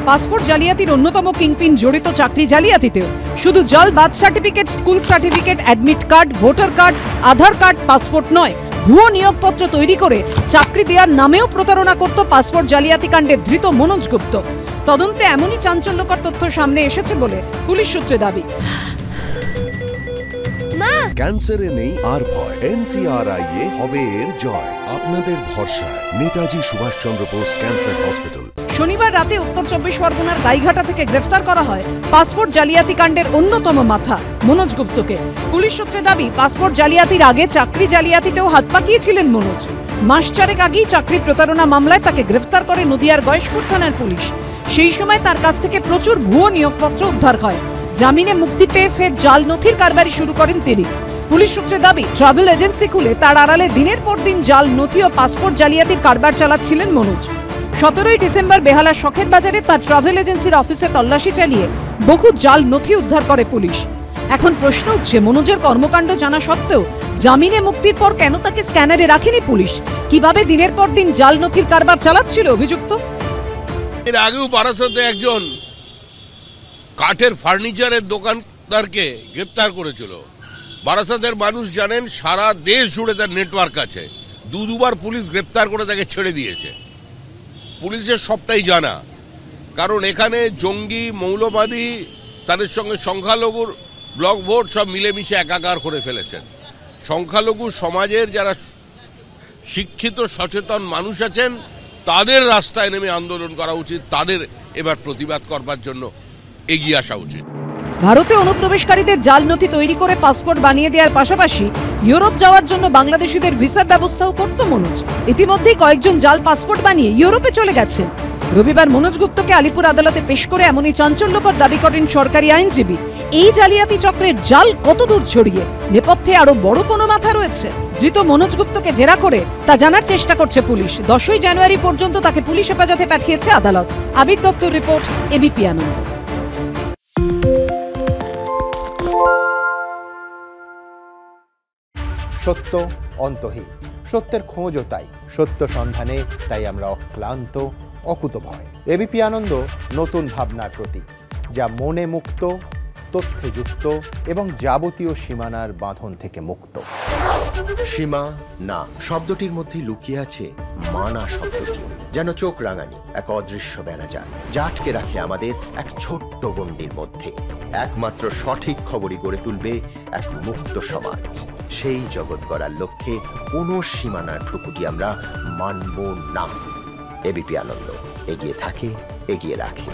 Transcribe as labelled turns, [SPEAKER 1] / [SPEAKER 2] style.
[SPEAKER 1] Passport জালিয়াতির অন্যতম kingpin জড়িত চাকরি জালিয়াতিতেও। শুধু জাল birth certificate, school certificate, admit card, voter card, Aadhaar card, passport নয়, ভুয়ো নিয়োগপত্র তৈরি করে চাকরি দেওয়ার নামেও প্রতারণা করত পাসপোর্ট জালিয়াতি কাণ্ডে ধৃত মনোজ গুপ্ত। তদন্তে এমনই চাঞ্চল্যকর তথ্য সামনে এসেছে বলে পুলিশ সূত্রে দাবি।
[SPEAKER 2] ক্যান্সারে নেই আর ভয়, NCRI হবে এর জয়। আপনাদের ভরসা নেতাজি সুভাষচন্দ্র বোস ক্যান্সার হসপিটাল।
[SPEAKER 1] শনিবার রাতে উত্তর 24 পরগনার গাইঘাটা থেকে গ্রেফতার করা হয় পাসপোর্ট জালিয়াতি কাণ্ডের অন্যতম মাথা মনোজ গুপ্তকে। পুলিশ সূত্রে দাবি, পাসপোর্ট জালিয়াতির আগে চাকরি জালিয়াতিতেও হাত পাকিয়েছিলেন মনোজ। মাস চারেক আগেই চাকরি প্রতারণা মামলায় তাকে গ্রেফতার করে নদিয়ার গয়েশপুর থানার পুলিশ। সেই সময় তার কাছ থেকে প্রচুর ভুয়ো নিয়োগপত্র উদ্ধার হয়। জামিনে মুক্তি পেয়ে ফের জাল নথির কারবারি শুরু করেন তিনি। পুলিশ সূত্রে দাবি, ট্রাভেল এজেন্সি খুলে তার আড়ালে দিনের পর দিন জাল নথি ও পাসপোর্ট জালিয়াতির কারবার চালাচ্ছিলেন মনোজ। 17ই ডিসেম্বর বেহালার শখের বাজারে তার ট্রাভেল এজেন্সির অফিসে তল্লাশি চালিয়ে বহু জাল নথি উদ্ধার করে পুলিশ। এখন প্রশ্ন উঠছে, মনোজের কর্মকাণ্ড জানা সত্ত্বেও জামিনে মুক্তির পর কেন তাকে স্ক্যানারে রাখেনি পুলিশ? কিভাবে দিনের পর দিন জাল নথির কারবার চালাচ্ছিল অভিযুক্ত?
[SPEAKER 3] এর আগেও বারাসাতে একজন কাঠের ফার্নিচারের দোকানদারকে গ্রেপ্তার করেছিল। বারাসাতের মানুষ জানেন, সারা দেশ জুড়ে তার নেটওয়ার্ক আছে। দুবার পুলিশ গ্রেপ্তার করে তাকে ছেড়ে দিয়েছে। পুলিশের সবটাই জানা, কারণ এখানে জঙ্গি, মৌলবাদী, তাদের সঙ্গে সংখ্যালঘুর ব্লক ভোট সব মিলেমিশে একাকার করে ফেলেছেন। সংখ্যালঘু সমাজের যারা শিক্ষিত সচেতন মানুষ আছেন তাদের রাস্তায় নেমে আন্দোলন করা উচিত, তাদের এবার প্রতিবাদ করবার জন্য এগিয়ে আসা উচিত।
[SPEAKER 1] ভারতে অনুপ্রবেশকারীদের জাল নথি তৈরি করে পাসপোর্ট বানিয়ে দেওয়ার পাশাপাশি ইউরোপ যাওয়ার জন্য বাংলাদেশিদের ভিসার ব্যবস্থাও করত মনোজ। ইতিমধ্যেই কয়েকজন জাল পাসপোর্ট বানিয়ে ইউরোপে চলে গেছেন। রবিবার মনোজ গুপ্তকে আলিপুর আদালতে পেশ করে এমনই চাঞ্চল্যকর দাবি করেন সরকারি আইনজীবী। এই জালিয়াতি চক্রের জাল কতদূর ছড়িয়ে, নেপথ্যে আরো বড় কোনো মাথা রয়েছে? ধৃত মনোজ গুপ্তকে জেরা করে তা জানার চেষ্টা করছে পুলিশ। 10ই জানুয়ারি পর্যন্ত তাকে পুলিশ হেফাজতে পাঠিয়েছে আদালত। আবির দত্তর রিপোর্ট, এবিপি আনন্দ।
[SPEAKER 4] সত্য অন্তহীন, সত্যের খোঁজও তাই, সত্য সন্ধানে তাই আমরা অক্লান্ত, অকুতভয়। এবিপি আনন্দ নতুন ভাবনার প্রতীক, যা মনে মুক্ত, তথ্যে যুক্ত এবং যাবতীয় সীমানার বাঁধন থেকে মুক্ত।
[SPEAKER 5] সীমা না শব্দটির মধ্যে লুকিয়ে আছে মানা শব্দটি, যেন চোখ রাঙানি এক অদৃশ্য বেড়াজাল, যা আটকে রাখে আমাদের এক ছোট্ট গণ্ডির মধ্যে। একমাত্র সঠিক খবরই গড়ে তুলবে এক মুক্ত সমাজ। সেই জগৎ গড়ার লক্ষ্যে কোনো সীমানার ঠুকুটি আমরা মানব না। এবিপি আনন্দ এগিয়ে থাকে, এগিয়ে রাখে।